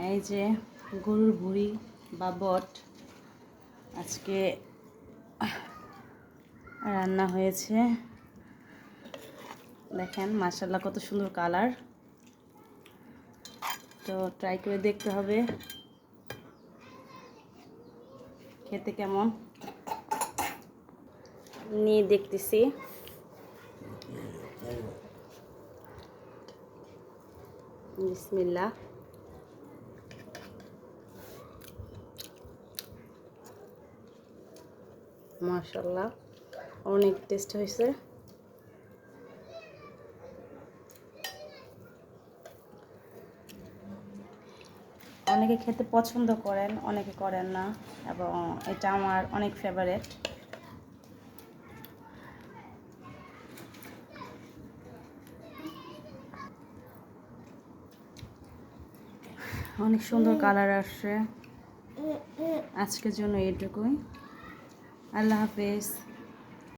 এই যে গরুর ভুঁড়ি বা বট আজকে রান্না হয়েছে। দেখেন মাশাআল্লাহ কত সুন্দর কালার। তো ট্রাই করে দেখতে হবে খেতে কেমন, নিয়ে দেখতেছি। বিসমিল্লাহ। মাশাআল্লাহ অনেক টেস্ট হয়েছে। অনেকে খেতে পছন্দ করেন, অনেকে করেন না, এবং এটা আমার অনেক ফেভারিট। অনেক সুন্দর কালার আসছে। আজকের জন্য এইটুকুই। আল্লাহ হাফেজ।